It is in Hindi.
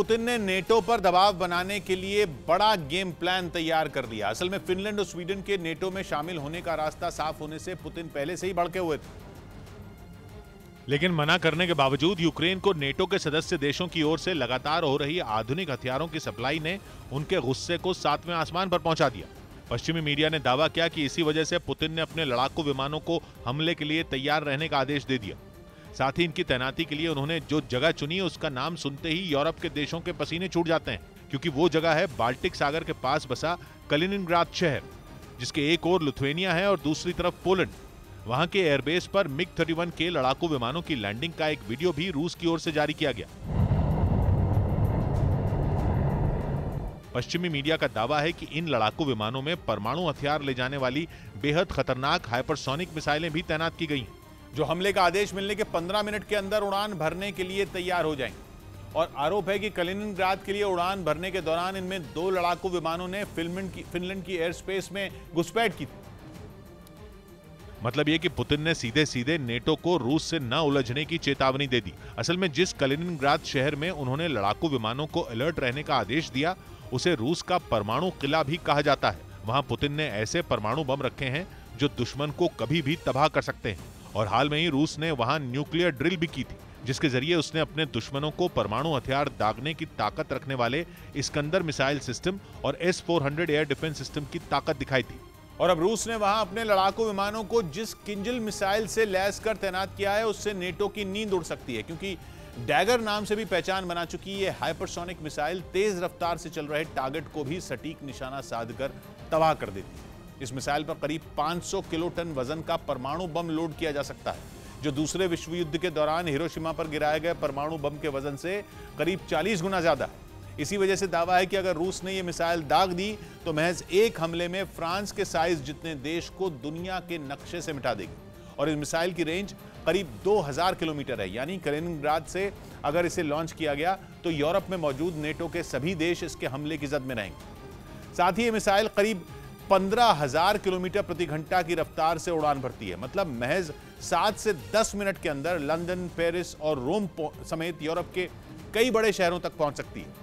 पुतिन ने नेटो पर दबाव बनाने के लिए बड़ा गेम प्लान तैयार कर लिया। असल में फिनलैंड और स्वीडन के नेटो में शामिल होने का रास्ता साफ होने से पुतिन पहले से ही भड़के हुए थे। लेकिन मना करने के बावजूद यूक्रेन को नेटो के सदस्य देशों की ओर से लगातार हो रही आधुनिक हथियारों की सप्लाई ने उनके गुस्से को 7वें आसमान पर पहुंचा दिया। पश्चिमी मीडिया ने दावा किया कि इसी वजह से पुतिन ने अपने लड़ाकू विमानों को हमले के लिए तैयार रहने का आदेश दे दिया। साथ ही इनकी तैनाती के लिए उन्होंने जो जगह चुनी उसका नाम सुनते ही यूरोप के देशों के पसीने छूट जाते हैं, क्योंकि वो जगह है बाल्टिक सागर के पास बसा कलिनिनग्राद शहर, जिसके एक ओर लिथुआनिया है और दूसरी तरफ पोलैंड। वहां के एयरबेस पर मिग-31 के लड़ाकू विमानों की लैंडिंग का एक वीडियो भी रूस की ओर से जारी किया गया। पश्चिमी मीडिया का दावा है कि इन लड़ाकू विमानों में परमाणु हथियार ले जाने वाली बेहद खतरनाक हाइपरसोनिक मिसाइलें भी तैनात की गई हैं, जो हमले का आदेश मिलने के 15 मिनट के अंदर उड़ान भरने के लिए तैयार हो जाएंगे। और आरोप है कि कलिनिनग्राद के लिए उड़ान भरने के दौरान इनमें 2 लड़ाकू विमानों ने फिनलैंड की एयर स्पेस में घुसपैठ की। मतलब ये कि पुतिन ने सीधे सीधे नेटो को रूस से न उलझने की चेतावनी दे दी। असल में जिस कलिनिनग्राद शहर में उन्होंने लड़ाकू विमानों को अलर्ट रहने का आदेश दिया, उसे रूस का परमाणु किला भी कहा जाता है। वहां पुतिन ने ऐसे परमाणु बम रखे हैं जो दुश्मन को कभी भी तबाह कर सकते हैं। और हाल में ही रूस ने वहां न्यूक्लियर ड्रिल भी की थी, जिसके जरिए उसने अपने दुश्मनों को परमाणु हथियार दागने की ताकत रखने वाले इस्कंदर मिसाइल सिस्टम और S-400 एयर डिफेंस सिस्टम की ताकत दिखाई थी। और अब रूस ने वहां अपने लड़ाकू विमानों को जिस किंजल मिसाइल से लैस कर तैनात किया है, उससे नेटो की नींद उड़ सकती है, क्योंकि डैगर नाम से भी पहचान बना चुकी है। हाइपरसोनिक मिसाइल तेज रफ्तार से चल रहे टारगेट को भी सटीक निशाना साधकर तबाह कर देती है। इस मिसाइल पर करीब 500 किलोटन वजन का परमाणु बम लोड किया जा सकता है, जो दूसरे विश्व युद्ध के दौरान हिरोशिमा पर गिराए गए परमाणु बम के वजन से करीब 40 गुना ज्यादा है। इसी वजह से दावा है कि अगर रूस ने यह मिसाइल दाग दी तो महज एक हमले में फ्रांस के साइज जितने देश को दुनिया के नक्शे से मिटा देगी। और इस मिसाइल की रेंज करीब 2000 किलोमीटर है, यानी कलिनिनग्राद से अगर इसे लॉन्च किया गया तो यूरोप में मौजूद नेटो के सभी देश इसके हमले की जद में रहेंगे। साथ ही यह मिसाइल करीब 15,000 किलोमीटर प्रति घंटा की रफ्तार से उड़ान भरती है। मतलब महज 7 से 10 मिनट के अंदर लंदन, पेरिस और रोम समेत यूरोप के कई बड़े शहरों तक पहुंच सकती है।